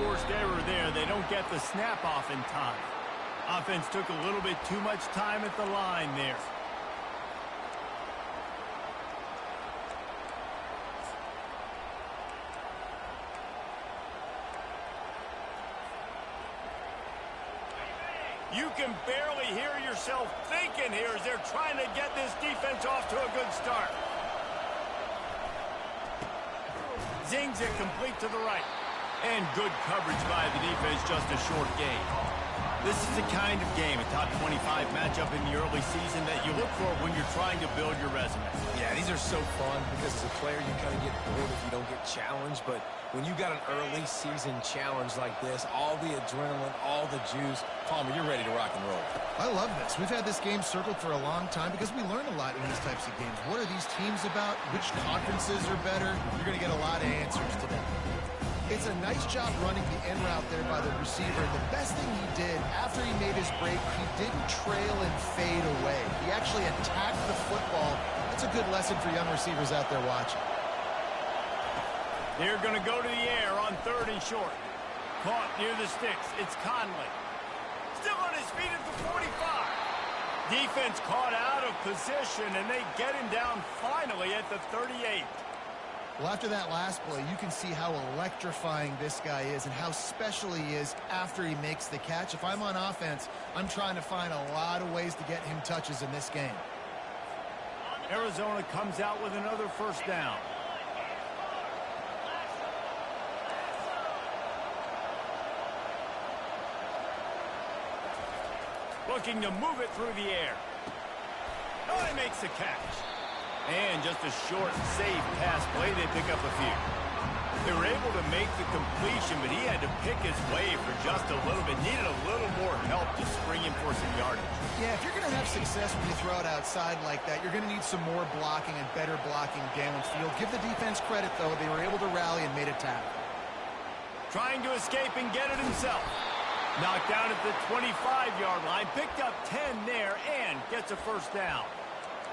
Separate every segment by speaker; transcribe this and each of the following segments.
Speaker 1: forced error there. They don't get the snap off in time. Offense took a little bit too much time at the line there. You can barely hear yourself thinking here as they're trying to get this defense off to a good start. Zings it complete to the right. And good coverage by the defense, just a short gain. This is the kind of game, a top 25 matchup in the early season that you look for when you're trying to build your resume.
Speaker 2: Yeah, these are so fun because as a player you kind of get bored if you don't get challenged, but when you got an early season challenge like this, all the adrenaline, all the juice, Palmer, you're ready to rock and roll.
Speaker 3: I love this. We've had this game circled for a long time because we learn a lot in these types of games. What are these teams about? Which conferences are better? You're going to get a lot of answers today. It's a nice job running the in route there by the receiver. The best thing he did after he made his break, he didn't trail and fade away. He actually attacked the football. That's a good lesson for young receivers out there watching.
Speaker 1: They're going to go to the air on 3rd and short. Caught near the sticks. It's Conley. Still on his feet at the 45. Defense caught out of position, and they get him down finally at the 38.
Speaker 3: Well, after that last play, you can see how electrifying this guy is and how special he is after he makes the catch. If I'm on offense, I'm trying to find a lot of ways to get him touches in this game.
Speaker 1: Arizona comes out with another first down. Looking to move it through the air. Oh, he makes the catch. And just a short, safe pass play, they pick up a few. They were able to make the completion, but he had to pick his way for just a little bit. Needed a little more help to spring him for some yardage.
Speaker 3: Yeah, if you're going to have success when you throw it outside like that, you're going to need some more blocking and better blocking downfield. Give the defense credit, though. They were able to rally and made a tackle.
Speaker 1: Trying to escape and get it himself. Knocked down at the 25-yard line. Picked up 10 there and gets a first down.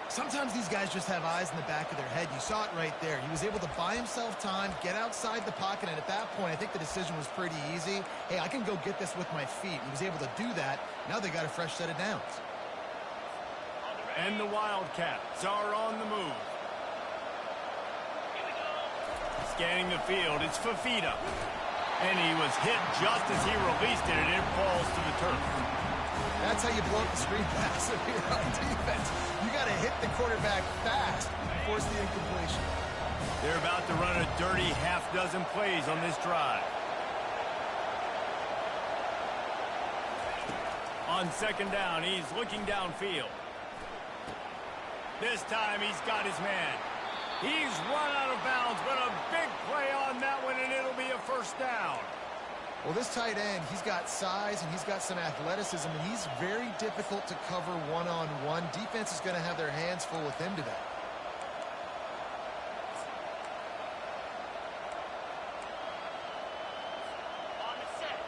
Speaker 3: Sometimes these guys just have eyes in the back of their head. You saw it right there. He was able to buy himself time, get outside the pocket, and at that point, I think the decision was pretty easy. Hey, I can go get this with my feet. He was able to do that. Now they got a fresh set of downs.
Speaker 1: And the Wildcats are on the move. Scanning the field, it's Fafita. And he was hit just as he released it, and it falls to the turf.
Speaker 3: That's how you blow up the screen pass if you're on defense. You got to hit the quarterback fast and force the incompletion.
Speaker 1: They're about to run a dirty half-dozen plays on this drive. On 2nd down, he's looking downfield. This time he's got his man. He's run out of bounds, but a big play on that one, and it'll be a first down.
Speaker 3: Well, this tight end, he's got size and he's got some athleticism, and he's very difficult to cover one-on-one. Defense is going to have their hands full with him today.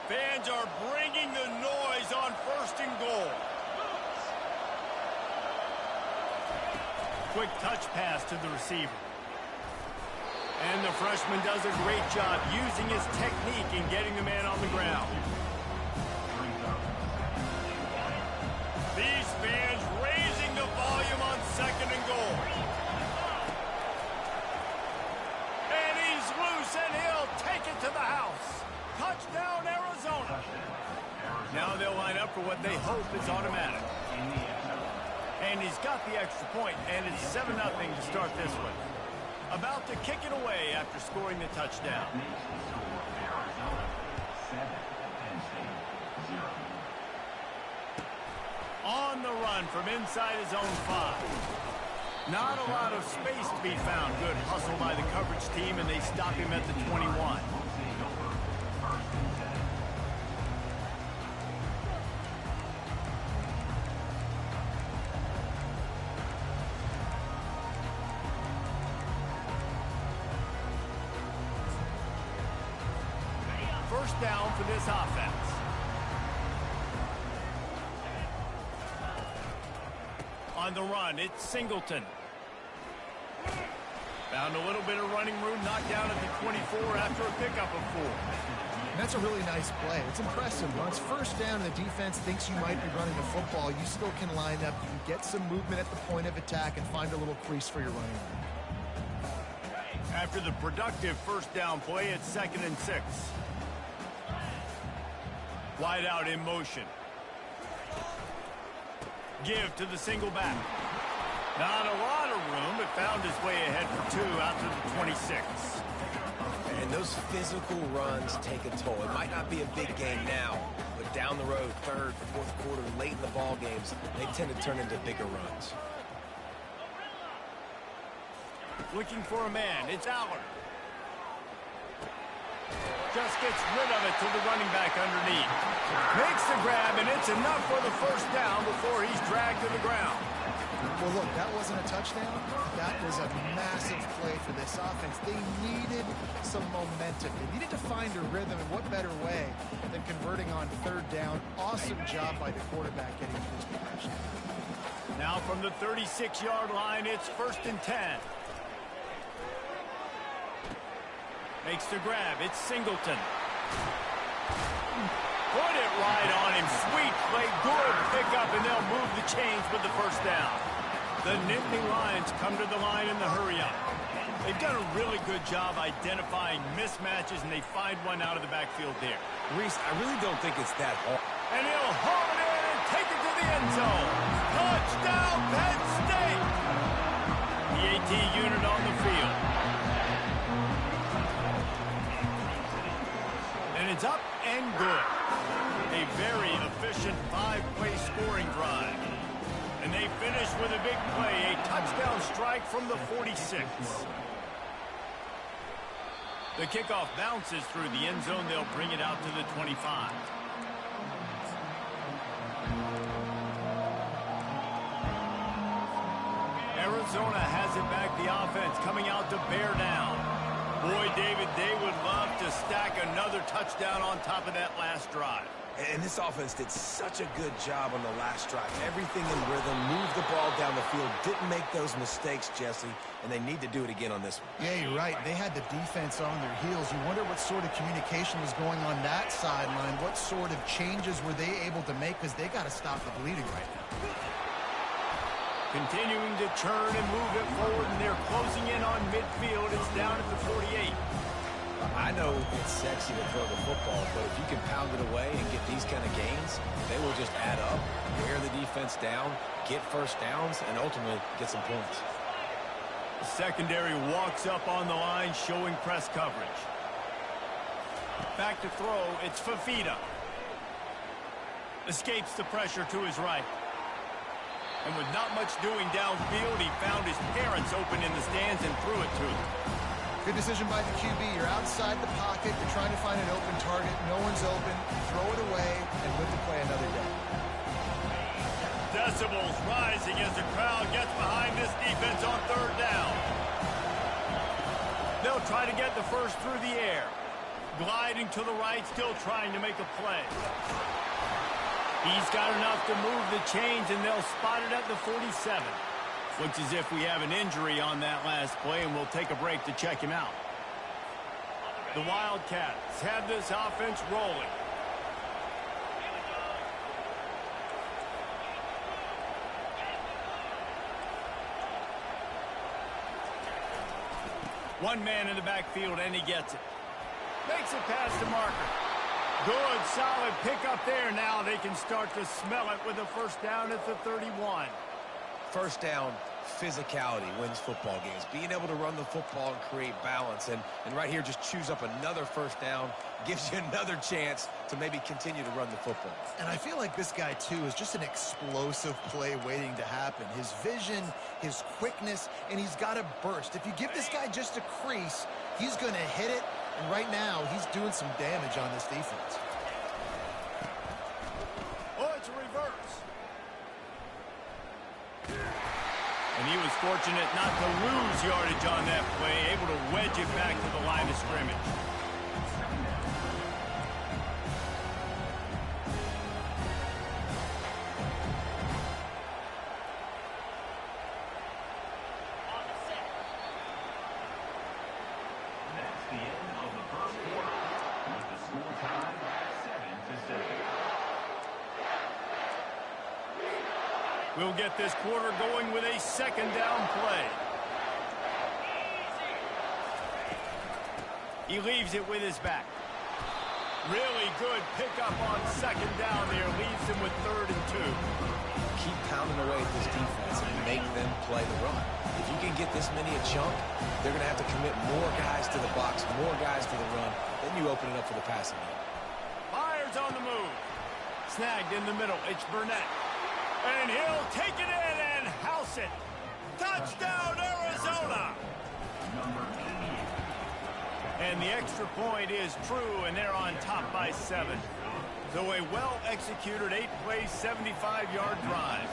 Speaker 1: Fans are bringing the noise on 1st and goal. Quick touch pass to the receiver. And the freshman does a great job using his technique and getting the man on the ground. These fans raising the volume on 2nd and goal. And he's loose, and he'll take it to the house. Touchdown, Arizona. Now they'll line up for what they hope is automatic. And he's got the extra point, and it's 7-0 to start this one. About to kick it away after scoring the touchdown. On the run from inside his own 5. Not a lot of space to be found. Good hustle by the coverage team, and they stop him at the 21. First down for this offense. On the run, it's Singleton. Found a little bit of running room, knocked down at the 24 after a pickup of 4.
Speaker 3: And that's a really nice play. It's impressive. When it's first down and the defense thinks you might be running the football, you still can line up. You can get some movement at the point of attack and find a little crease for your running back.
Speaker 1: After the productive first down play, it's 2nd and 6. Wide out in motion. Give to the single back. Not a lot of room, but found his way ahead for 2 out to the 26.
Speaker 2: And those physical runs take a toll. It might not be a big game now, but down the road, 3rd, 4th quarter, late in the ball games, they tend to turn into bigger runs.
Speaker 1: Looking for a man. It's Allard. Just gets rid of it to the running back underneath. Makes the grab, and it's enough for the first down before he's dragged to the ground.
Speaker 3: Well, look, that wasn't a touchdown. That was a massive play for this offense. They needed some momentum. They needed to find a rhythm, and what better way than converting on 3rd down. Awesome job by the quarterback getting to his progression.
Speaker 1: Now from the 36-yard line, it's 1st and 10. Makes the grab. It's Singleton. Put it right on him. Sweet play. Good pickup, and they'll move the chains with the first down. The Nittany Lions come to the line in the hurry-up. They've done a really good job identifying mismatches, and they find one out of the backfield there.
Speaker 2: Reese, I really don't think it's that hard.
Speaker 1: And he'll haul it in and take it to the end zone. Touchdown, Penn State! The AT unit on the field. And it's up and good. A very efficient 5-play scoring drive. And they finish with a big play, a touchdown strike from the 46. The kickoff bounces through the end zone. They'll bring it out to the 25. Arizona has it back. The offense coming out to bear down. Boy, David, they would love to stack another touchdown on top of that last drive.
Speaker 2: And this offense did such a good job on the last drive. Everything in rhythm, moved the ball down the field, didn't make those mistakes, Jesse, and they need to do it again on this one.
Speaker 3: Yeah, you're right. They had the defense on their heels. You wonder what sort of communication was going on that sideline. What sort of changes were they able to make, because they got to stop the bleeding right now.
Speaker 1: Continuing to turn and move it forward, and they're closing in on midfield. It's down at the 48.
Speaker 2: I know it's sexy to throw the football, but if you can pound it away and get these kind of gains, they will just add up, wear the defense down, get first downs, and ultimately get some points.
Speaker 1: The secondary walks up on the line, showing press coverage. Back to throw, it's Fafita. Escapes the pressure to his right. And with not much doing downfield, he found his parents open in the stands and threw it to them.
Speaker 3: Good decision by the QB. You're outside the pocket. You're trying to find an open target. No one's open. Throw it away and live to play another day.
Speaker 1: Decibels rising as the crowd gets behind this defense on 3rd down. They'll try to get the first through the air. Gliding to the right, still trying to make a play. He's got enough to move the chains, and they'll spot it at the 47. Looks as if we have an injury on that last play, and we'll take a break to check him out. The Wildcats have this offense rolling. One man in the backfield, and he gets it. Makes it past the marker. Good, solid pickup there. Now they can start to smell it with a first down at the 31.
Speaker 2: First down, physicality wins football games. Being able to run the football and create balance. And right here, just choose up another first down. Gives you another chance to maybe continue to run the football.
Speaker 3: And I feel like this guy, too, is just an explosive play waiting to happen. His vision, his quickness, and he's got a burst. If you give this guy just a crease, he's going to hit it. And right now, he's doing some damage on this defense.
Speaker 1: Oh, it's a reverse. And he was fortunate not to lose yardage on that play, able to wedge it back to the line of scrimmage. We'll get this quarter going with a second down play. He leaves it with his back. Really good pickup on second down there. Leaves him with 3rd and 2.
Speaker 2: Keep pounding away at this defense and make them play the run. If you can get this many a chunk, they're going to have to commit more guys to the box, more guys to the run. Then you open it up for the passing game.
Speaker 1: Fires on the move. Snagged in the middle. It's Burnett. And he'll take it in and house it. Touchdown, Arizona! And the extra point is true, and they're on top by 7. So a well-executed 8-play, 75-yard drive.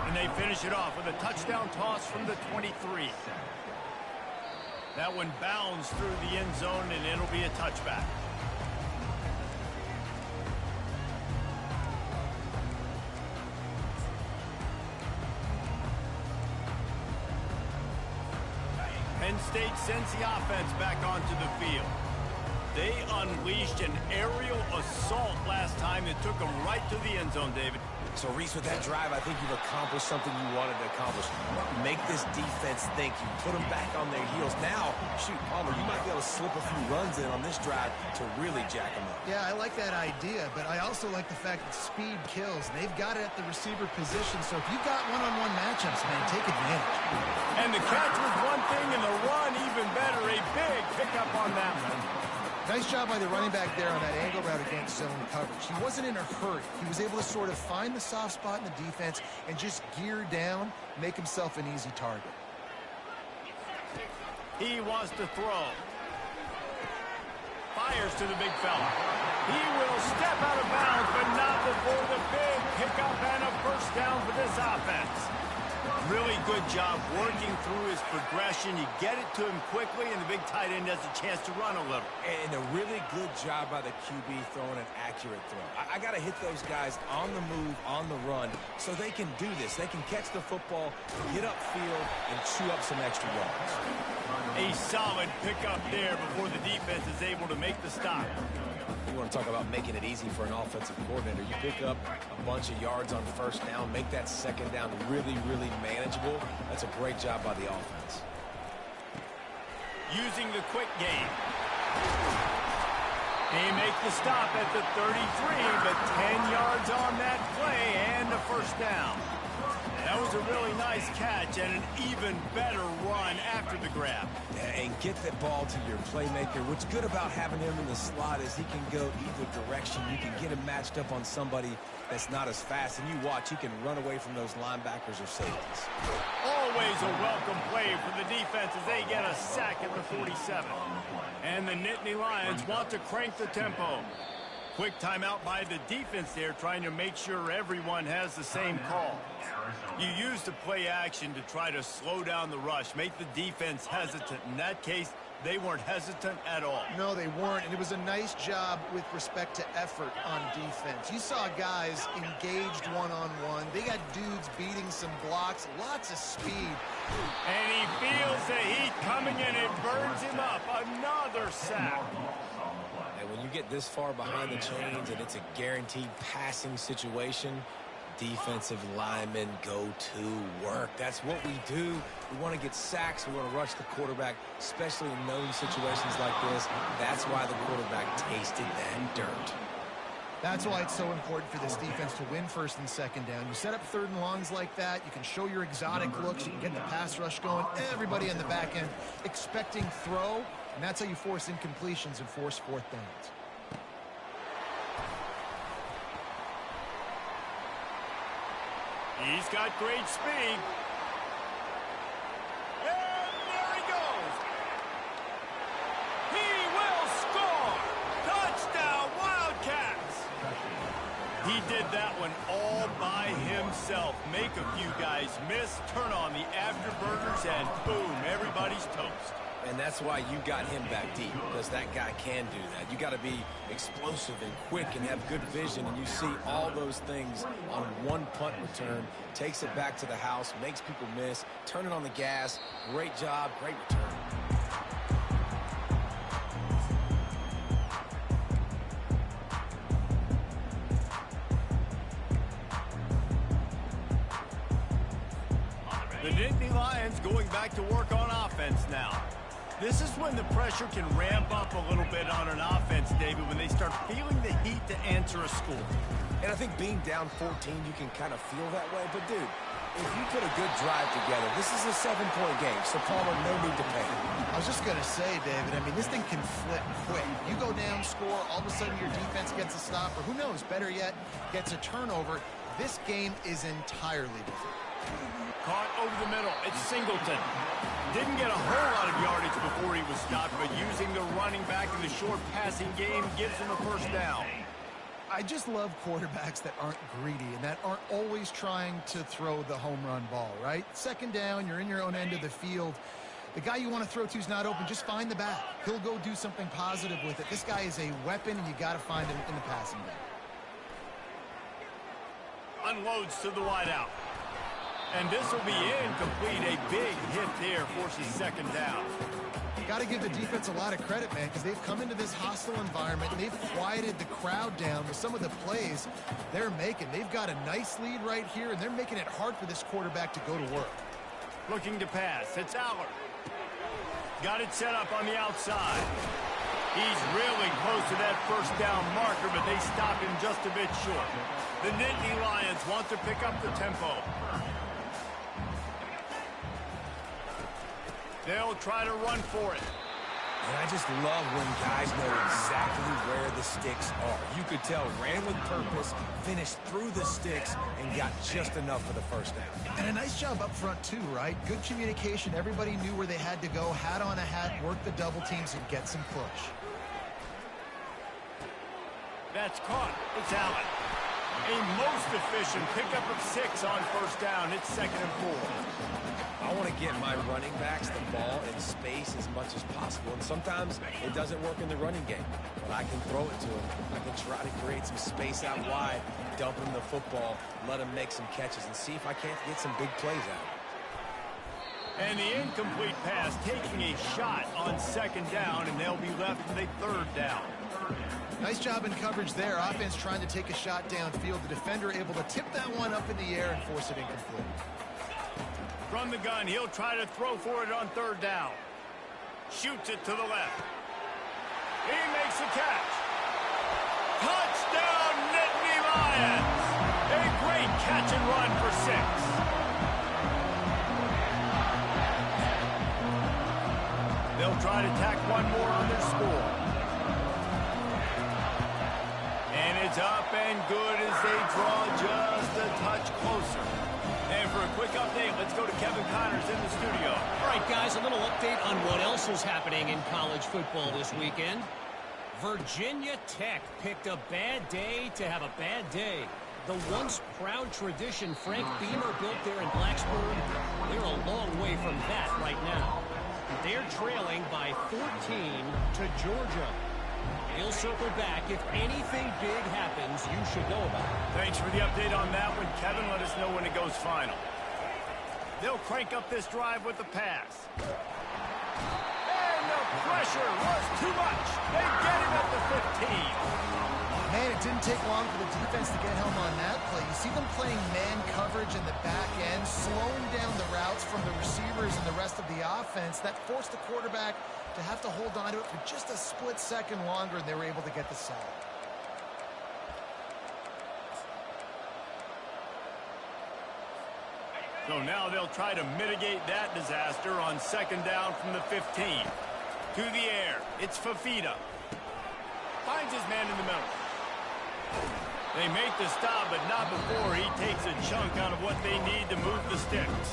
Speaker 1: And they finish it off with a touchdown toss from the 23. That one bounds through the end zone, and it'll be a touchback. Penn State sends the offense back onto the field. They unleashed an aerial assault last time that took them right to the end zone, David.
Speaker 2: So, Reese, with that drive, I think you've accomplished something you wanted to accomplish. Make this defense think. You put them back on their heels. Now, shoot, Palmer, you might be able to slip a few runs in on this drive to really jack them up.
Speaker 3: Yeah, I like that idea, but I also like the fact that speed kills. They've got it at the receiver position, so if you've got one-on-one matchups, man, take advantage.
Speaker 1: And the catch was one thing, and the run even better. A big pickup on that one.
Speaker 3: Nice job by the running back there on that angle route against zone coverage. He wasn't in a hurry. He was able to sort of find the soft spot in the defense and just gear down, make himself an easy target.
Speaker 1: He wants to throw. Fires to the big fella. He will step out of bounds, but not before the big pickup and a first down for this offense. Really good job working through his progression. You get it to him quickly, and the big tight end has a chance to run a little.
Speaker 2: And a really good job by the QB throwing an accurate throw. I got to hit those guys on the move, on the run, so they can do this. They can catch the football, get upfield, and chew up some extra yards.
Speaker 1: A solid pickup there before the defense is able to make the stop.
Speaker 2: You want to talk about making it easy for an offensive coordinator. You pick up a bunch of yards on first down, make that second down really, really manageable. That's a great job by the offense.
Speaker 1: Using the quick game. He makes the stop at the 33, but 10 yards on that play and a first down. That was a really nice catch and an even better run after the grab.
Speaker 2: And get that ball to your playmaker. What's good about having him in the slot is he can go either direction. You can get him matched up on somebody that's not as fast. And you watch, he can run away from those linebackers or safeties.
Speaker 1: Always a welcome play for the defense as they get a sack at the 47. And the Nittany Lions want to crank the tempo. Quick timeout by the defense there, trying to make sure everyone has the same call. You use the play action to try to slow down the rush, make the defense hesitant. In that case, they weren't hesitant at all.
Speaker 3: No, they weren't, and it was a nice job with respect to effort on defense. You saw guys engaged one-on-one. They got dudes beating some blocks, lots of speed.
Speaker 1: And he feels the heat coming in. It burns him up. Another sack.
Speaker 2: And when you get this far behind the chains and it's a guaranteed passing situation, defensive linemen go to work. That's what we do. We want to get sacks. We want to rush the quarterback, especially in known situations like this. That's why the quarterback tasted that dirt.
Speaker 3: That's why it's so important for this defense to win first and second down. You set up third and longs like that. You can show your exotic looks. You can get the pass rush going. Everybody on the back end expecting throw, and that's how you force incompletions and force fourth downs.
Speaker 1: He's got great speed. And there he goes. He will score. Touchdown, Wildcats. He did that one all by himself. Make a few guys miss, turn on the afterburners, and boom, everybody's toast.
Speaker 2: And that's why you got him back deep, because that guy can do that. You got to be explosive and quick and have good vision, and you see all those things on one punt return. Takes it back to the house, makes people miss, turning on the gas. Great job, great return.
Speaker 1: The Nittany Lions going back to work on offense now. This is when the pressure can ramp up a little bit on an offense, David, when they start feeling the heat to answer a score.
Speaker 2: And I think being down 14, you can kind of feel that way. But, dude, if you put a good drive together, this is a 7-point game, so Palmer, no need to panic.
Speaker 3: I was just going to say, David, I mean, this thing can flip quick. You go down, score, all of a sudden your defense gets a stop, or who knows, better yet, gets a turnover. This game is entirely different.
Speaker 1: Caught over the middle. It's Singleton. Didn't get a whole lot of yardage before he was stopped, but using the running back in the short passing game gives him a first down.
Speaker 3: I just love quarterbacks that aren't greedy and that aren't always trying to throw the home run ball, right? Second down, you're in your own end of the field. The guy you want to throw to is not open. Just find the back. He'll go do something positive with it. This guy is a weapon, and you got to find him in the passing game.
Speaker 1: Unloads to the wideout. And this will be incomplete. A big hit there forces second down.
Speaker 3: Got to give the defense a lot of credit, man, because they've come into this hostile environment, and they've quieted the crowd down with some of the plays they're making. They've got a nice lead right here, and they're making it hard for this quarterback to go to work.
Speaker 1: Looking to pass. It's Aller. Got it set up on the outside. He's really close to that first down marker, but they stop him just a bit short. The Nittany Lions want to pick up the tempo. They'll try to run for it.
Speaker 2: And I just love when guys know exactly where the sticks are. You could tell, ran with purpose, finished through the sticks, and got just enough for the first down.
Speaker 3: And a nice job up front, too, right? Good communication. Everybody knew where they had to go, hat on a hat, work the double teams, and get some push.
Speaker 1: That's caught. It's Allen. A most efficient pickup of 6 on first down. It's 2nd and 4.
Speaker 2: I want to get my running backs the ball in space as much as possible. And sometimes it doesn't work in the running game. But I can throw it to them. I can try to create some space out wide, dump them the football, let them make some catches, and see if I can't get some big plays out.
Speaker 1: And the incomplete pass taking a shot on 2nd down, and they'll be left with a 3rd down.
Speaker 3: Nice job in coverage there. Offense trying to take a shot downfield. The defender able to tip that one up in the air and force it incomplete.
Speaker 1: From the gun, he'll try to throw for it on 3rd down. Shoots it to the left. He makes the catch. Touchdown, Nittany Lions! A great catch and run for 6. They'll try to tack one more on their score. And it's up and good as they draw just a touch closer. And for a quick update, let's go to Kevin Connors in the studio.
Speaker 4: All right, guys, a little update on what else is happening in college football this weekend. Virginia Tech picked a bad day to have a bad day. The once proud tradition Frank Beamer built there in Blacksburg, they're a long way from that right now. They're trailing by 14 to Georgia. He'll circle back. If anything big happens, you should know about it.
Speaker 1: Thanks for the update on that one, Kevin. Let us know when it goes final. They'll crank up this drive with the pass. And the pressure was too much. They get him at the 15.
Speaker 3: Man, it didn't take long for the defense to get home on that play. You see them playing man coverage in the back end, slowing down the routes from the receivers and the rest of the offense. That forced the quarterback to have to hold on to it for just a split second longer, and they were able to get the sack.
Speaker 1: So now they'll try to mitigate that disaster on 2nd down from the 15. To the air, it's Fafita. Finds his man in the middle. They make the stop, but not before he takes a chunk out of what they need to move the sticks.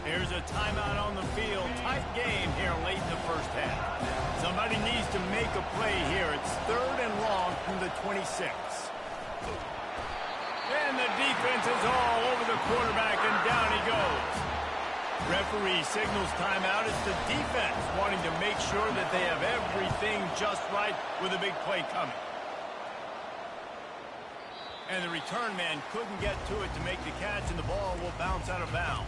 Speaker 1: Here's a timeout on the field. Tight game here late in the first half. Somebody needs to make a play here. It's 3rd and long from the 26. And the defense is all over the quarterback, and down he goes. Referee signals timeout. It's the defense wanting to make sure that they have everything just right with a big play coming. And the return man couldn't get to it to make the catch, and the ball will bounce out of bounds.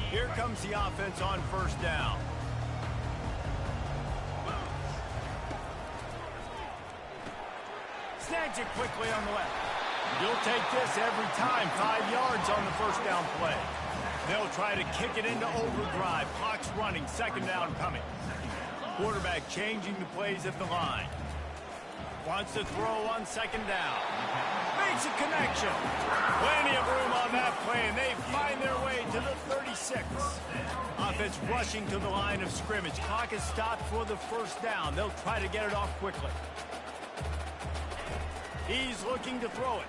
Speaker 1: Here comes the offense on 1st down. Snags it quickly on the left. You'll take this every time. 5 yards on the first down play. They'll try to kick it into overdrive. Clock's running. Second down coming. Quarterback changing the plays at the line. Wants to throw on second down. Makes a connection. Plenty of room on that play, and they find their way to the 36. Offense rushing to the line of scrimmage. Clock is stopped for the first down. They'll try to get it off quickly. He's looking to throw it.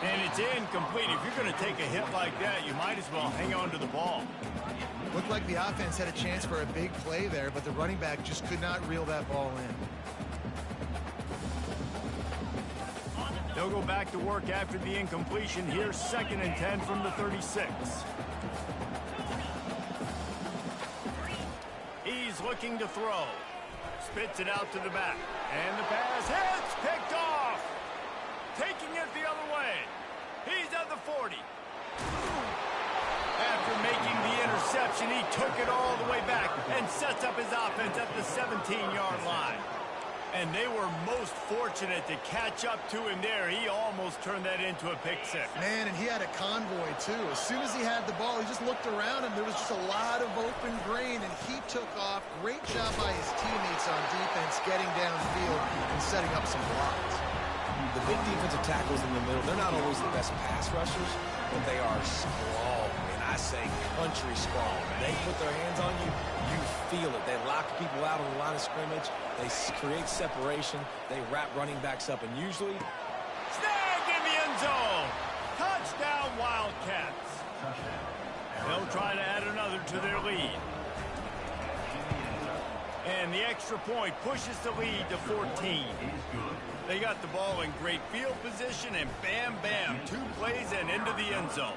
Speaker 1: And it's incomplete. If you're going to take a hit like that, you might as well hang on to the ball.
Speaker 3: Looked like the offense had a chance for a big play there, but the running back just could not reel that ball in.
Speaker 1: They'll go back to work after the incompletion. Here's 2nd and 10 from the 36. He's looking to throw. Spits it out to the back. And the pass hits. Picked off. Taking it the other way. He's at the 40. After making the interception, he took it all the way back and sets up his offense at the 17-yard line. And they were most fortunate to catch up to him there. He almost turned that into a pick six.
Speaker 3: Man, and he had a convoy, too. As soon as he had the ball, he just looked around, and there was just a lot of open grain, and he took off. Great job by his teammates on defense getting downfield and setting up some blocks.
Speaker 2: The big defensive tackles in the middle, they're not always the best pass rushers, but they are strong. And I say country strong. When they put their hands on you, you feel it. They lock people out on the line of scrimmage. They create separation. They wrap running backs up, and usually...
Speaker 1: Snagged in the end zone! Touchdown, Wildcats! They'll try to add another to their lead. And the extra point pushes the lead to 14. They got the ball in great field position, and bam, bam, 2 plays and into the end zone.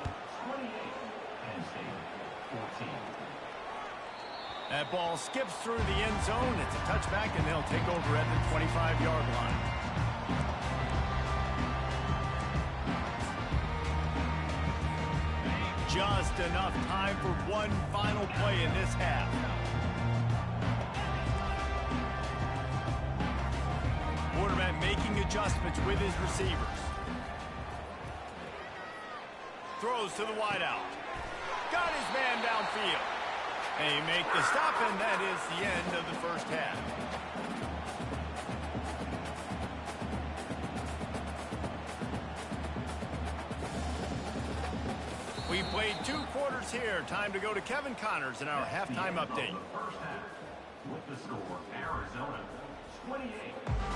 Speaker 1: That ball skips through the end zone. It's a touchback, and they'll take over at the 25-yard line. Just enough time for one final play in this half. Quarterback making adjustments with his receivers. Throws to the wideout. Got his man downfield. They make the stop, and that is the end of the first half. We played 2 quarters here. Time to go to Kevin Connors in our halftime update.
Speaker 5: With the score, Arizona 28.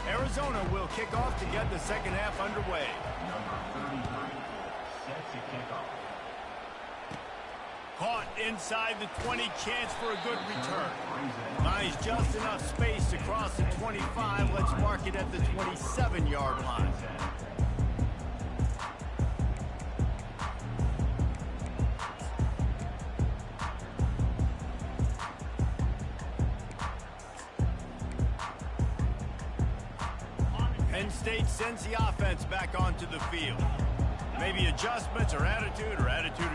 Speaker 1: Arizona will kick off to get the second half underway.
Speaker 5: Number 33 set to kick off.
Speaker 1: Caught inside the 20, chance for a good return. Finds just enough space to cross the 25. Let's mark it at the 27-yard line. Penn State sends the offense back onto the field. Maybe adjustments or attitude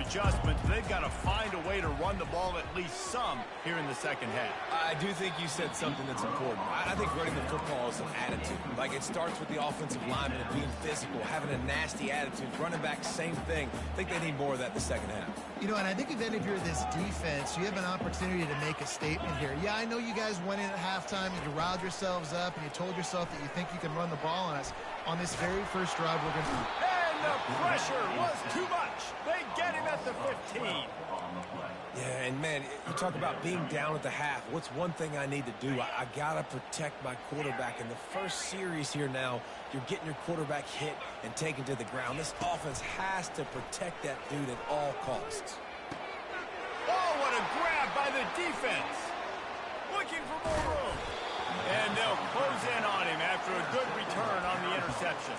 Speaker 1: adjustments. They've got to find a way to run the ball at least some here in the second half.
Speaker 2: I do think you said something that's important. I think running the football is an attitude. Like, it starts with the offensive lineman and being physical, having a nasty attitude. Running back, same thing. I think they need more of that in the second half.
Speaker 3: You know, and I think then if you're this defense, you have an opportunity to make a statement here. Yeah, I know you guys went in at halftime and you riled yourselves up and you told yourself that you think you can run the ball on us. On this very first drive, we're going to...
Speaker 1: The pressure was too much. They get him at the 15.
Speaker 2: Yeah, and man, you talk about being down at the half. What's one thing I need to do? I got to protect my quarterback. In the first series here now, you're getting your quarterback hit and taken to the ground. This offense has to protect that dude at all costs.
Speaker 1: Oh, what a grab by the defense. Looking for more room. And they'll close in on him after a good return on the interception.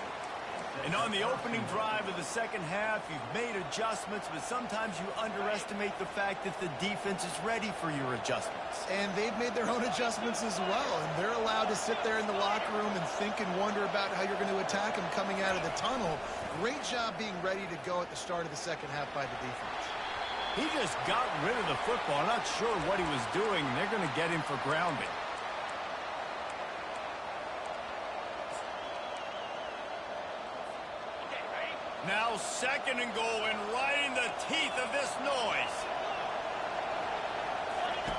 Speaker 1: And on the opening drive of the second half, you've made adjustments, but sometimes you underestimate the fact that the defense is ready for your adjustments.
Speaker 3: And they've made their own adjustments as well, and they're allowed to sit there in the locker room and think and wonder about how you're going to attack them coming out of the tunnel. Great job being ready to go at the start of the second half by the defense.
Speaker 1: He just got rid of the football. I'm not sure what he was doing. They're going to get him for grounding. Now 2nd and goal, and right in the teeth of this noise.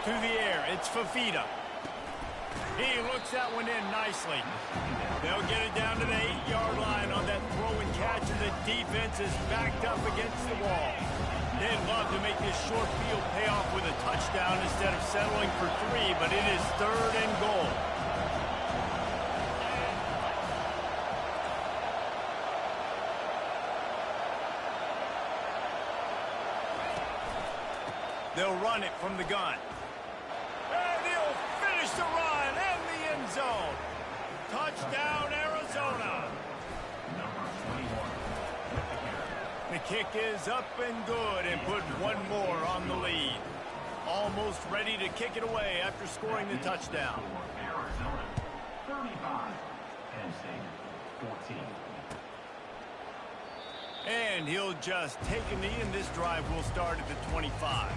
Speaker 1: To the air, it's Fafita. He looks that one in nicely. They'll get it down to the 8-yard line on that throw and catch, and the defense is backed up against the wall. They'd love to make this short field pay off with a touchdown instead of settling for 3, but it is 3rd and goal. They'll run it from the gun. And he'll finish the run and the end zone. Touchdown, Arizona.
Speaker 5: Number 21.
Speaker 1: The kick is up and good and put one more on the lead. Almost ready to kick it away after scoring the touchdown.
Speaker 5: Arizona 35. Penn State 14.
Speaker 1: And he'll just take a knee, and this drive will start at the 25.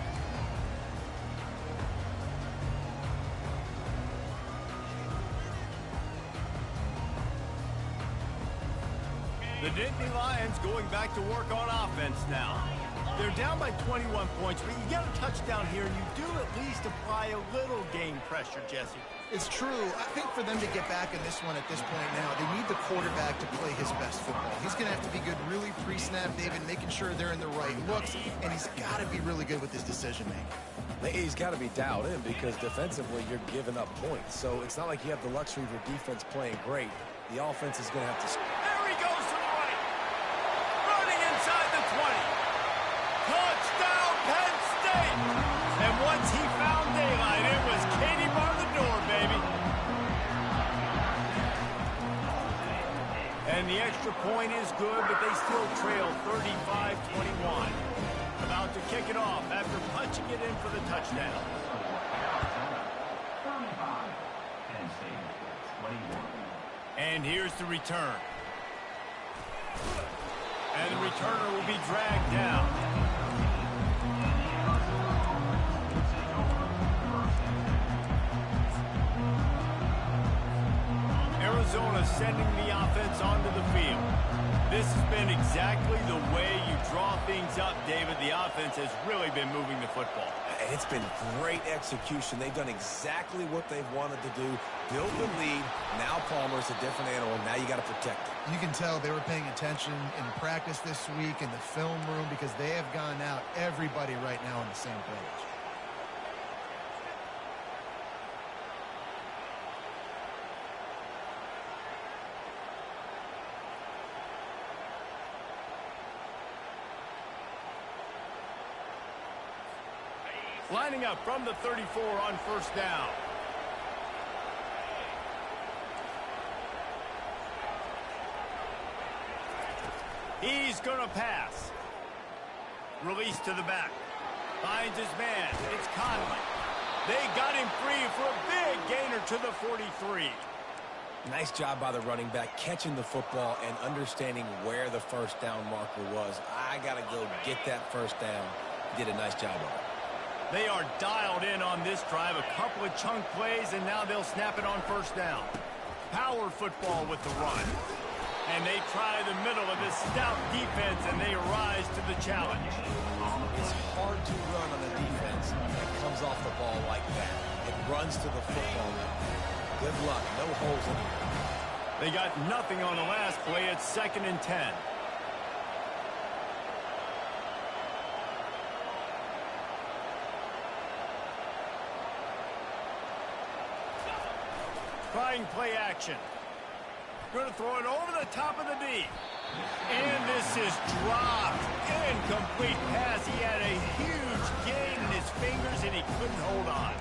Speaker 1: The Nittany Lions going back to work on offense now. They're down by 21 points, but you get a touchdown here, and you do at least apply a little game pressure, Jesse.
Speaker 3: It's true. I think for them to get back in this one at this point now, they need the quarterback to play his best football. He's going to have to be good really pre-snap, David, making sure they're in the right looks, and he's got to be really good with his decision-making.
Speaker 2: He's got to be dialed in because defensively you're giving up points. So it's not like you have the luxury of your defense playing great. The offense is going to have to...
Speaker 1: There he goes to the right. Running inside the 20. Touchdown, Penn State! And once he found daylight, it was Katie bar the door, baby. And the extra point is good, but they still trail 35-21. About to kick it off after punching it in for the touchdown.
Speaker 5: 35. Penn State 21.
Speaker 1: And here's the return. And the returner will be dragged down. Arizona sending the offense onto the field. This has been exactly the way you draw things up, David. The offense has really been moving the football.
Speaker 2: It's been great execution. They've done exactly what they've wanted to do. Build the lead. Now Palmer's a different animal. Now you got to protect it.
Speaker 3: You can tell they were paying attention in practice this week in the film room because they have gone out, everybody right now on the same page.
Speaker 1: Lining up from the 34 on first down. He's going to pass. Release to the back. Finds his man. It's Conley. They got him free for a big gainer to the 43.
Speaker 2: Nice job by the running back catching the football and understanding where the first down marker was. I got to go get that first down. Did a nice job of it.
Speaker 1: They are dialed in on this drive. A couple of chunk plays, and now they'll snap it on first down. Power football with the run. And they try the middle of this stout defense, and they rise to the challenge.
Speaker 2: It's hard to run on a defense that comes off the ball like that. It runs to the football. Good luck. No holes in here.
Speaker 1: They got nothing on the last play. It's 2nd and 10. Trying play action. Going to throw it over the top of the D. And this is dropped. Incomplete pass. He had a huge gain in his fingers, and he couldn't hold on.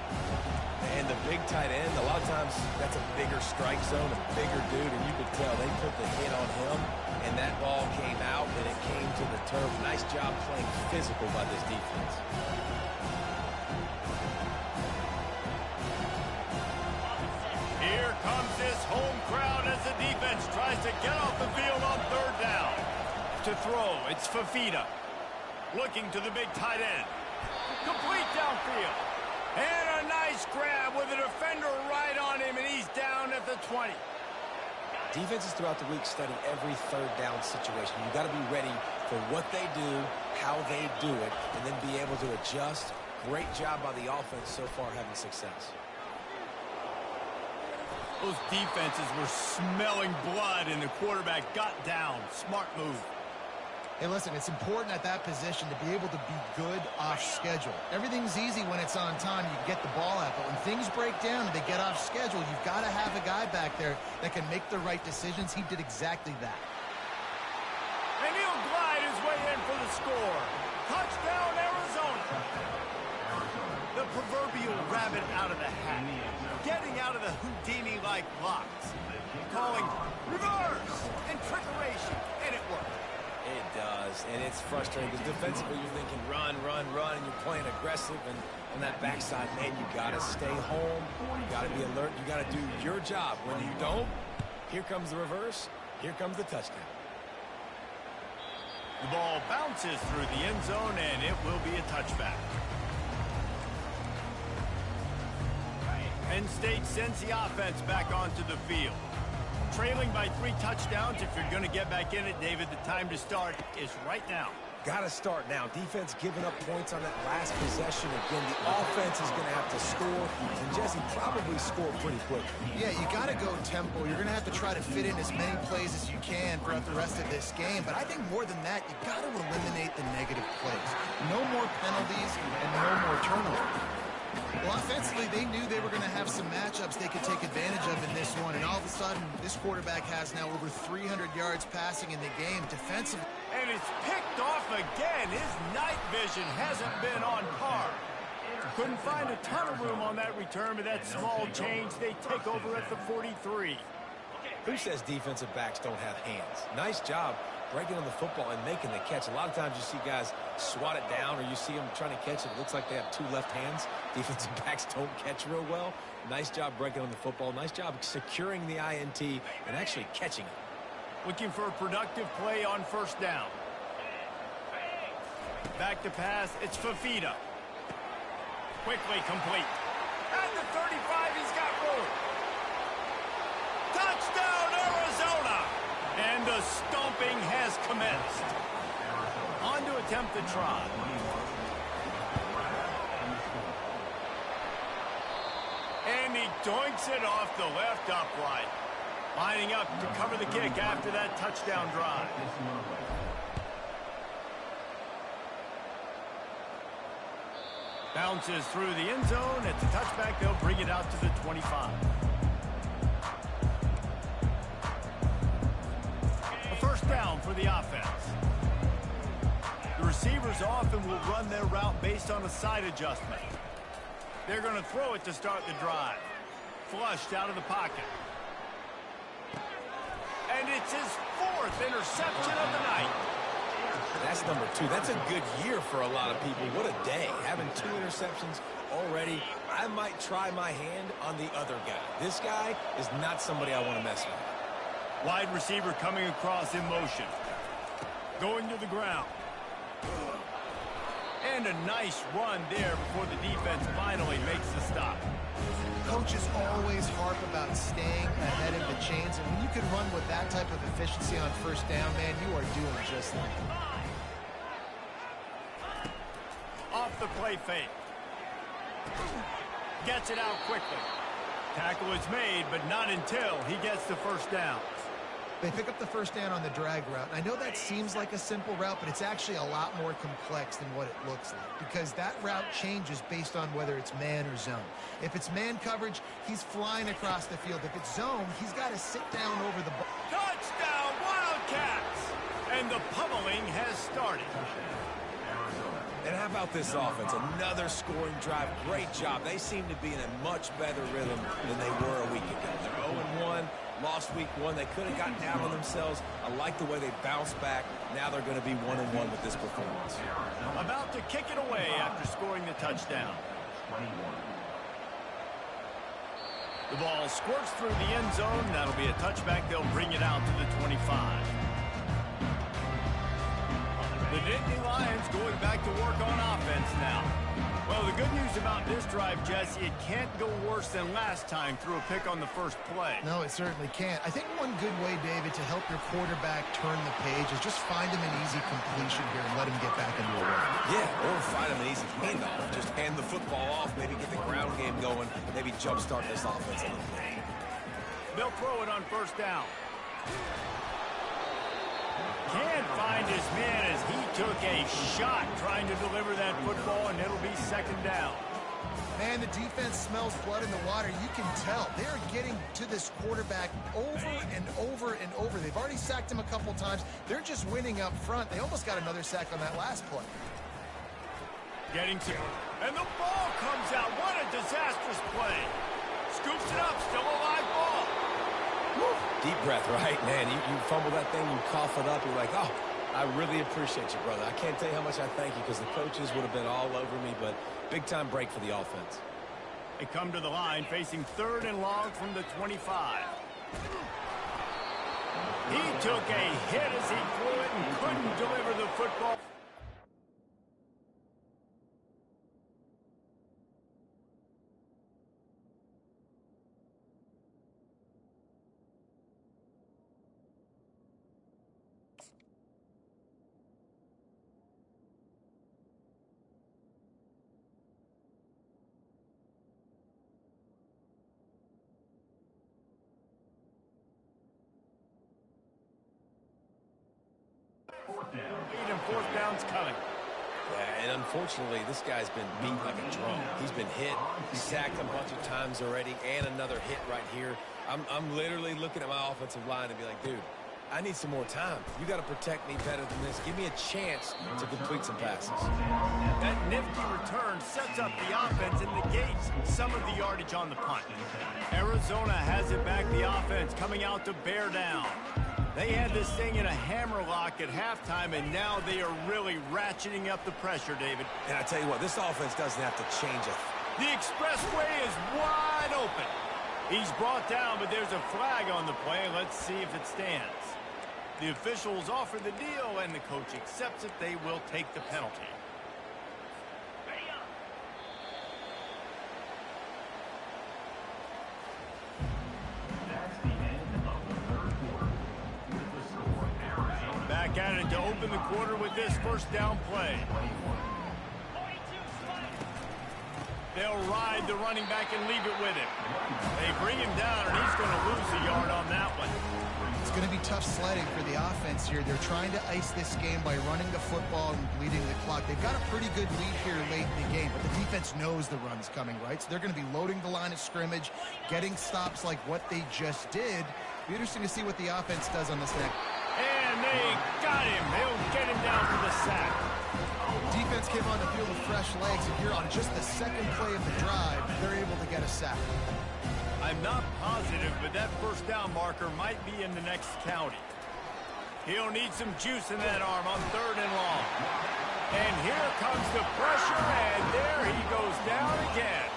Speaker 2: And the big tight end, a lot of times that's a bigger strike zone, a bigger dude, and you could tell they put the hit on him, and that ball came out, and it came to the turf. Nice job playing physical by this defense.
Speaker 1: Here comes this home crowd as the defense tries to get off the field on third down. To throw, it's Fafita. Looking to the big tight end. Complete downfield. And a nice grab with a defender right on him, and he's down at the 20.
Speaker 2: Defenses throughout the week study every third down situation. You've got to be ready for what they do, how they do it, and then be able to adjust. Great job by the offense so far having success.
Speaker 1: Those defenses were smelling blood, and the quarterback got down. Smart move.
Speaker 3: Hey, listen, it's important at that position to be able to be good off schedule. Everything's easy when it's on time. You get the ball out. But when things break down and they get off schedule, you've got to have a guy back there that can make the right decisions. He did exactly that.
Speaker 1: And he'll glide his way in for the score. Touchdown, Arizona. The proverbial rabbit out of the hat. Getting out of the Houdini-like blocks. Calling reverse and trickeration. And it worked.
Speaker 2: It does, and it's frustrating because defensively you're thinking run, run, run, and you're playing aggressive, and on that backside, man, you got to stay home. You got to be alert. You got to do your job. When you don't, here comes the reverse. Here comes the touchdown.
Speaker 1: The ball bounces through the end zone, and it will be a touchback. Penn State sends the offense back onto the field. Trailing by 3 touchdowns. If you're going to get back in it, David, the time to start is right now.
Speaker 2: Got to start now. Defense giving up points on that last possession. Again, the offense is going to have to score, and Jesse probably score pretty quickly.
Speaker 3: Yeah, you got to go tempo. You're going to have to try to fit in as many plays as you can throughout the rest of this game. But I think more than that, you got to eliminate the negative plays. No more penalties and no more turnovers. Well, offensively, they knew they were going to have some matchups they could take advantage of in this one, and all of a sudden, this quarterback has now over 300 yards passing in the game. Defensively.
Speaker 1: And it's picked off again. His night vision hasn't been on par. Couldn't find a ton of room on that return, but that small change, they take over at the 43.
Speaker 2: Who says defensive backs don't have hands? Nice job breaking on the football and making the catch. A lot of times you see guys swat it down, or you see them trying to catch it. It looks like they have 2 left hands. Defensive backs don't catch real well. Nice job breaking on the football. Nice job securing the INT and actually catching it.
Speaker 1: Looking for a productive play on first down. Back to pass. It's Fafita. Quickly complete. At the 35, he's got room. Touchdown, Arizona! And the stomping has commenced. On to attempt the try. And he doinks it off the left upright. Lining up to cover the kick after that touchdown drive. Bounces through the end zone. It's a touchback. They'll bring it out to the 25. A first down for the offense. The receivers often will run their route based on a side adjustment. They're going to throw it to start the drive. Flushed out of the pocket. And it's his 4th interception of the night.
Speaker 2: That's number 2. That's a good year for a lot of people. What a day. Having 2 interceptions already. I might try my hand on the other guy. This guy is not somebody I want to mess with.
Speaker 1: Wide receiver coming across in motion. Going to the ground. And a nice run there before the defense finally makes the stop.
Speaker 3: Coaches always harp about staying ahead of the chains, and when you can run with that type of efficiency on first down, man, you are doing just that.
Speaker 1: Off the play fake. Gets it out quickly. Tackle is made, but not until he gets the first down.
Speaker 3: They pick up the first down on the drag route. I know that seems like a simple route, but it's actually a lot more complex than what it looks like, because that route changes based on whether it's man or zone. If it's man coverage, he's flying across the field. If it's zone, he's got to sit down over the ball.
Speaker 1: Touchdown, Wildcats! And the pummeling has started.
Speaker 2: And how about this offense? Another scoring drive. Great job. They seem to be in a much better rhythm than they were a week ago. They're 0-1. Lost week 1. They could have gotten down on themselves. I like the way they bounced back. Now they're going to be 1-1 with this performance.
Speaker 1: About to kick it away after scoring the touchdown. The ball squirts through the end zone. That'll be a touchback. They'll bring it out to the 25. The Nittany Lions going back to work on offense now. Well, the good news about this drive, Jesse, it can't go worse than last time through a pick on the first play.
Speaker 3: No, it certainly can't. I think one good way, David, to help your quarterback turn the page is just find him an easy completion here and let him get back into a rhythm.
Speaker 2: Yeah, or find him an easy handoff. Just hand the football off, maybe get the ground game going, maybe jumpstart this offense a little bit.
Speaker 1: They'll throw it on first down. Can't find his man as he took a shot trying to deliver that football, and it'll be second down.
Speaker 3: Man, the defense smells blood in the water. You can tell. They're getting to this quarterback over and over and over. They've already sacked him a couple times. They're just winning up front. They almost got another sack on that last play.
Speaker 1: Getting to, and the ball comes out. What a disastrous play. Scoops it up, still a live ball.
Speaker 2: Woo. Deep breath, right? Man, you fumble that thing, you cough it up, you're like, oh, I really appreciate you, brother. I can't tell you how much I thank you because the coaches would have been all over me, but big-time break for the offense.
Speaker 1: They come to the line facing 3rd and long from the 25. He took a hit as he threw it and couldn't deliver the football. And fourth down's coming.
Speaker 2: Yeah, and unfortunately, this guy's been beat like a drum. He's been hit, sacked a bunch of times already, and another hit right here. I'm literally looking at my offensive line and be like, dude, I need some more time. You got to protect me better than this. Give me a chance to complete some passes.
Speaker 1: That nifty return sets up the offense and negates some of the yardage on the punt. Arizona has it back, the offense coming out to bear down. They had this thing in a hammerlock at halftime, and now they are really ratcheting up the pressure, David.
Speaker 2: And I tell you what, this offense doesn't have to change it.
Speaker 1: The expressway is wide open. He's brought down, but there's a flag on the play. Let's see if it stands. The officials offer the deal, and the coach accepts it. They will take the penalty.
Speaker 5: That's the end of the third quarter. With the score, Arizona.
Speaker 1: Back at it to open the quarter with this first down play. They'll ride the running back and leave it with him. They bring him down, and he's going to lose a yard on that one.
Speaker 3: It's going to be tough sledding for the offense here. They're trying to ice this game by running the football and bleeding the clock. They've got a pretty good lead here late in the game, but the defense knows the run's coming, right? So they're going to be loading the line of scrimmage, getting stops like what they just did. Be interesting to see what the offense does on this next.
Speaker 1: And they got him. They'll get him down for the sack.
Speaker 3: Defense came on the field with fresh legs, and here on just the second play of the drive, they're able to get a sack.
Speaker 1: I'm not positive, but that first down marker might be in the next county. He'll need some juice in that arm on 3rd and long. And here comes the pressure, and there he goes down again.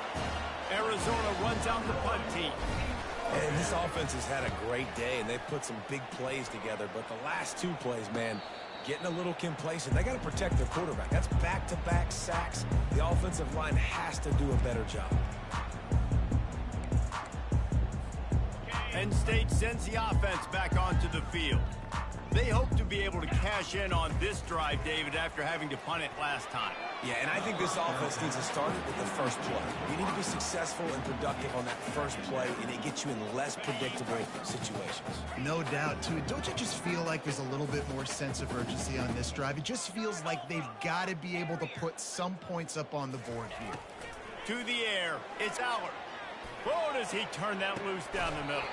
Speaker 1: Arizona runs out the punt team.
Speaker 2: And this offense has had a great day, and they've put some big plays together. But the last 2 plays, man, getting a little complacent. They got to protect their quarterback. That's back-to-back sacks. The offensive line has to do a better job.
Speaker 1: Penn State sends the offense back onto the field. They hope to be able to cash in on this drive, David, after having to punt it last time.
Speaker 2: Yeah, and I think this offense needs to start with the first play. You need to be successful and productive on that first play, and it gets you in less predictable situations.
Speaker 3: No doubt, too. Don't you just feel like there's a little bit more sense of urgency on this drive? It just feels like they've got to be able to put some points up on the board here.
Speaker 1: To the air, it's Allard. Oh, does he turn that loose down the middle?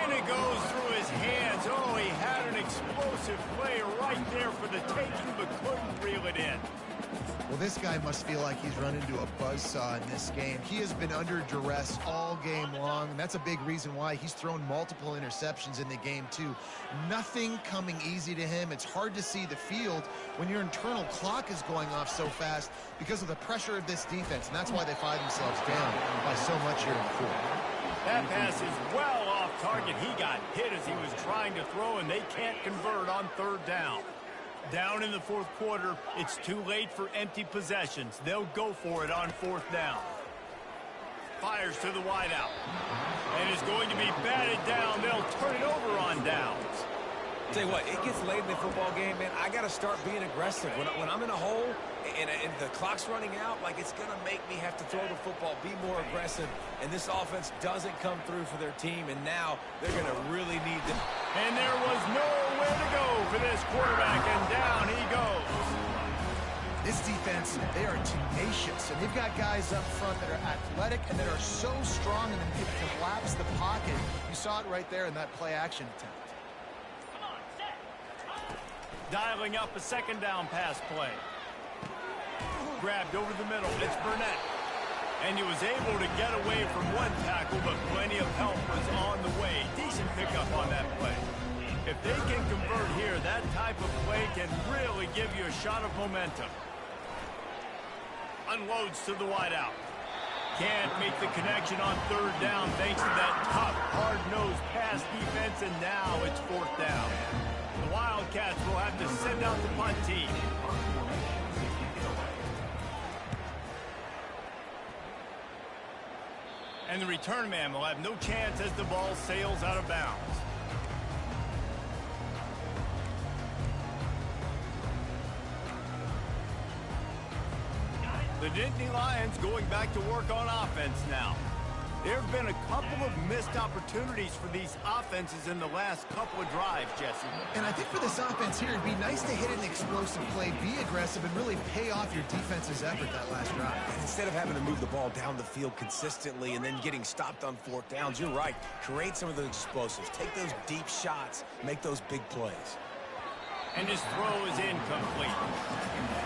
Speaker 1: And it goes through his hands. Oh, he had an explosive play right there for the taking, but couldn't reel it in.
Speaker 3: Well, this guy must feel like he's run into a buzzsaw in this game. He has been under duress all game long, and that's a big reason why he's thrown multiple interceptions in the game, too. Nothing coming easy to him. It's hard to see the field when your internal clock is going off so fast because of the pressure of this defense, and that's why they find themselves down by so much here in the fourth.
Speaker 1: That pass is well off target. He got hit as he was trying to throw, and they can't convert on 3rd down. Down in the fourth quarter, it's too late for empty possessions. They'll go for it on fourth down. Fires to the wideout. And is going to be batted down. They'll turn it over on downs.
Speaker 2: Tell you what, it gets late in the football game, man. I got to start being aggressive. When I'm in a hole and the clock's running out, like, it's going to make me have to throw the football, be more aggressive. And this offense doesn't come through for their team, and now they're going to really need to.
Speaker 1: And there was nowhere to go for this quarterback, and down he goes.
Speaker 3: This defense, they are tenacious, and they've got guys up front that are athletic and that are so strong and can collapse the pocket. You saw it right there in that play-action attempt.
Speaker 1: Dialing up a second down pass play. Grabbed over the middle. It's Burnett. And he was able to get away from one tackle, but plenty of help was on the way. Decent pickup on that play. If they can convert here, that type of play can really give you a shot of momentum. Unloads to the wideout. Can't make the connection on third down thanks to that tough, hard-nosed pass defense, and now it's fourth down. The Wildcats will have to send out the punt team. And the return man will have no chance as the ball sails out of bounds. The Nittany Lions going back to work on offense now. There have been a couple of missed opportunities for these offenses in the last couple of drives, Jesse.
Speaker 3: And I think for this offense here, it'd be nice to hit an explosive play, be aggressive, and really pay off your defense's effort that last drive.
Speaker 2: And instead of having to move the ball down the field consistently and then getting stopped on fourth downs, you're right. Create some of those explosives. Take those deep shots. Make those big plays.
Speaker 1: And his throw is incomplete.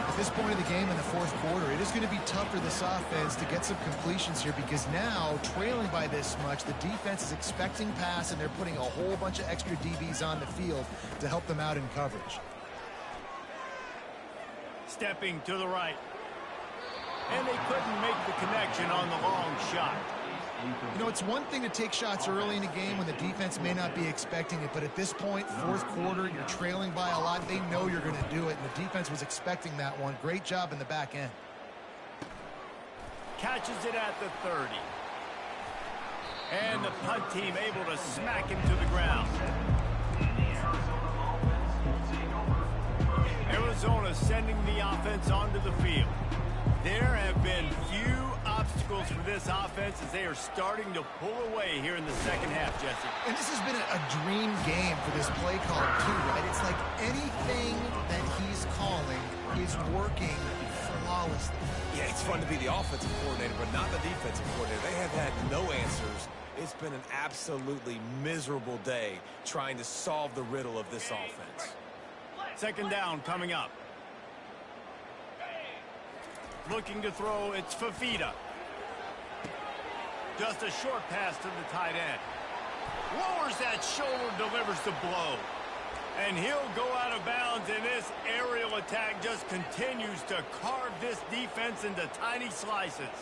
Speaker 3: At this point of the game in the fourth quarter, it is going to be tough for this offense to get some completions here because now, trailing by this much, the defense is expecting pass, and they're putting a whole bunch of extra DBs on the field to help them out in coverage.
Speaker 1: Stepping to the right. And they couldn't make the connection on the long shot.
Speaker 3: You know, it's one thing to take shots early in a game when the defense may not be expecting it, but at this point, fourth quarter, you're trailing by a lot. They know you're going to do it, and the defense was expecting that one. Great job in the back end.
Speaker 1: Catches it at the 30. And the punt team able to smack him to the ground. Arizona sending the offense onto the field. There have been few obstacles for this offense as they are starting to pull away here in the second half, Jesse.
Speaker 3: And this has been a dream game for this play caller, too, right? It's like anything that he's calling is working flawlessly.
Speaker 2: Yeah, it's fun to be the offensive coordinator, but not the defensive coordinator. They have had no answers. It's been an absolutely miserable day trying to solve the riddle of this offense.
Speaker 1: Second down coming up. Looking to throw, it's Fafita. Just a short pass to the tight end. Lowers that shoulder, delivers the blow. And he'll go out of bounds, and this aerial attack just continues to carve this defense into tiny slices.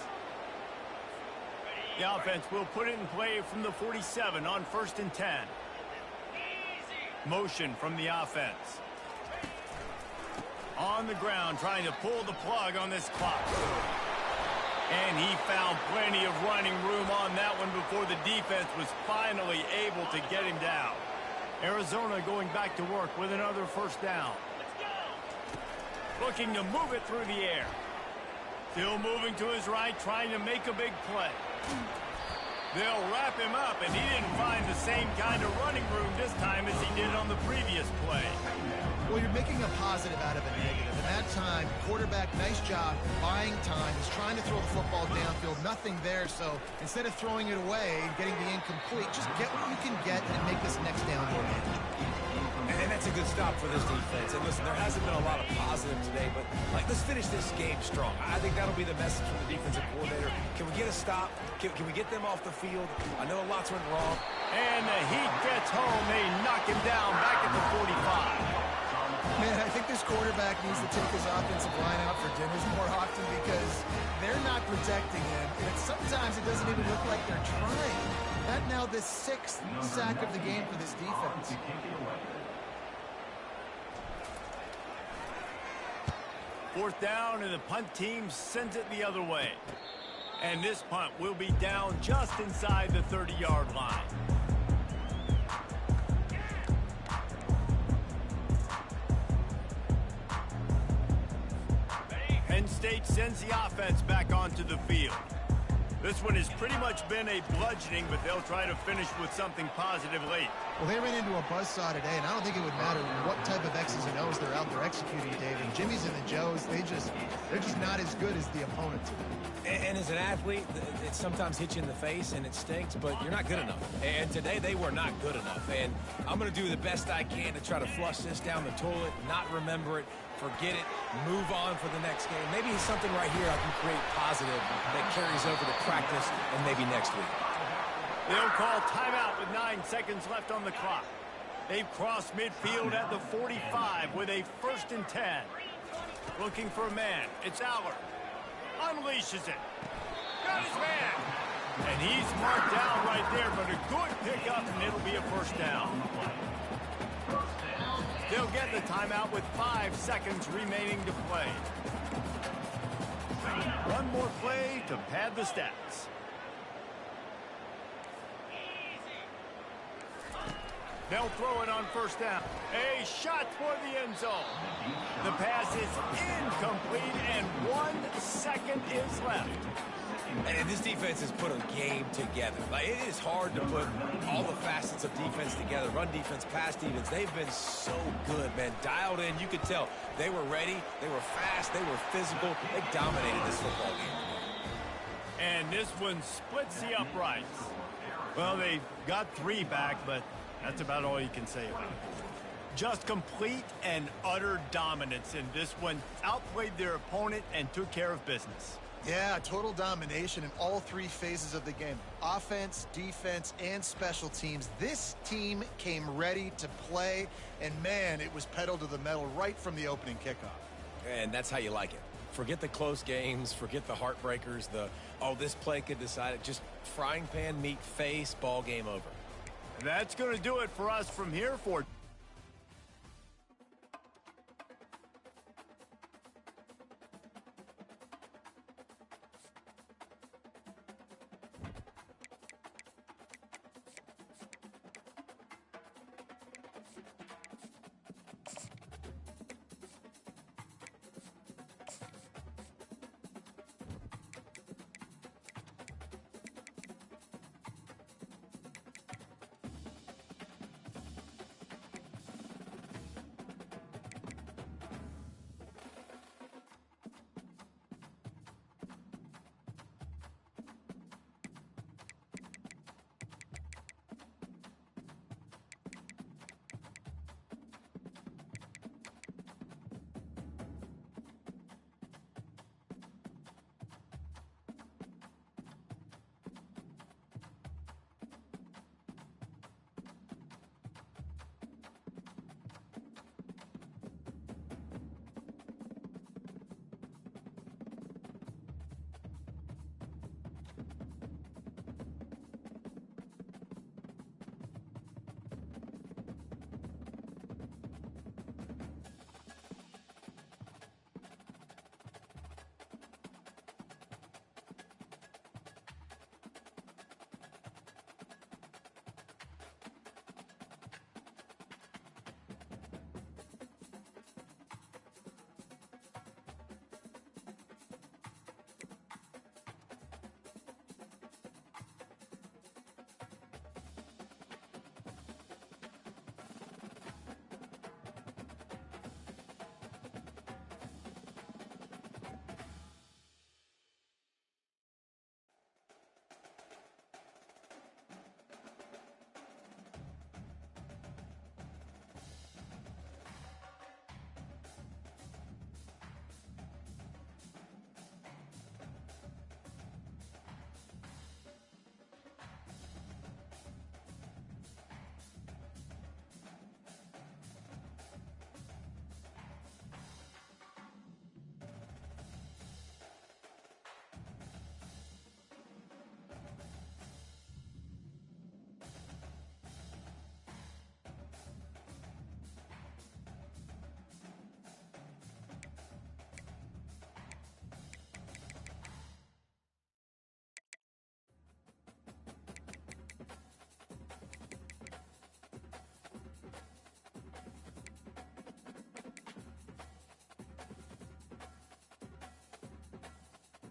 Speaker 1: The offense will put it in play from the 47 on 1st and 10. Motion from the offense. On the ground, trying to pull the plug on this clock. And he found plenty of running room on that one before the defense was finally able to get him down. Arizona going back to work with another first down. Looking to move it through the air. Still moving to his right, trying to make a big play. They'll wrap him up, and he didn't find the same kind of running room this time as he did on the previous play.
Speaker 3: Well, you're making a positive out of a negative. And that time, quarterback, nice job, buying time. He's trying to throw the football downfield. Nothing there, so instead of throwing it away and getting the incomplete, just get what you can get and make this next down more manageable.
Speaker 2: And that's a good stop for this defense. And listen, there hasn't been a lot of positive today, but let's finish this game strong. I think that'll be the message from the defensive coordinator. Can we get a stop? Can we get them off the field? I know lots went wrong.
Speaker 1: And the Heat gets home. They knock him down back at the 45.
Speaker 3: Man, I think this quarterback needs to take his offensive line out for dinners more often because they're not protecting him. And sometimes it doesn't even look like they're trying. That now the 6th sack of the game for this defense.
Speaker 1: Fourth down, and the punt team sends it the other way. And this punt will be down just inside the 30-yard line. Penn State sends the offense back onto the field. This one has pretty much been a bludgeoning, but they'll try to finish with something positive late.
Speaker 3: Well, they ran into a buzzsaw today, and I don't think it would matter what type of X's and O's they're out there executing, David. Jimmy's and the Joes, they're just not as good as the opponent.
Speaker 2: And as an athlete, it sometimes hits you in the face and it stinks, but you're not good enough. And today they were not good enough. And I'm going to do the best I can to try to flush this down the toilet, not remember it, forget it, move on for the next game. Maybe something right here I can create positive that carries over to practice and maybe next week.
Speaker 1: They'll call timeout with 9 seconds left on the clock. They've crossed midfield at the 45 with a 1st and 10. Looking for a man. It's Aller. Unleashes it. Got his man. And he's marked down right there, but a good pickup, and it'll be a 1st down. They'll get the timeout with 5 seconds remaining to play. One more play to pad the stats. They'll throw it on 1st down. A shot for the end zone. The pass is incomplete, and 1 second is left.
Speaker 2: And this defense has put a game together. Like, it is hard to put all the facets of defense together. Run defense, pass defense. They've been so good, man. Dialed in. You could tell they were ready. They were fast. They were physical. They dominated this football game.
Speaker 1: And this one splits the uprights. Well, they got 3 back, but that's about all you can say about it. Just complete and utter dominance in this one. Outplayed their opponent and took care of business.
Speaker 3: Yeah, total domination in all 3 phases of the game. Offense, defense, and special teams. This team came ready to play, and man, it was pedal to the metal right from the opening kickoff.
Speaker 2: And that's how you like it. Forget the close games, forget the heartbreakers, oh, this play could decide it. Just frying pan, meat, face, ball game over.
Speaker 1: That's going to do it for us from here for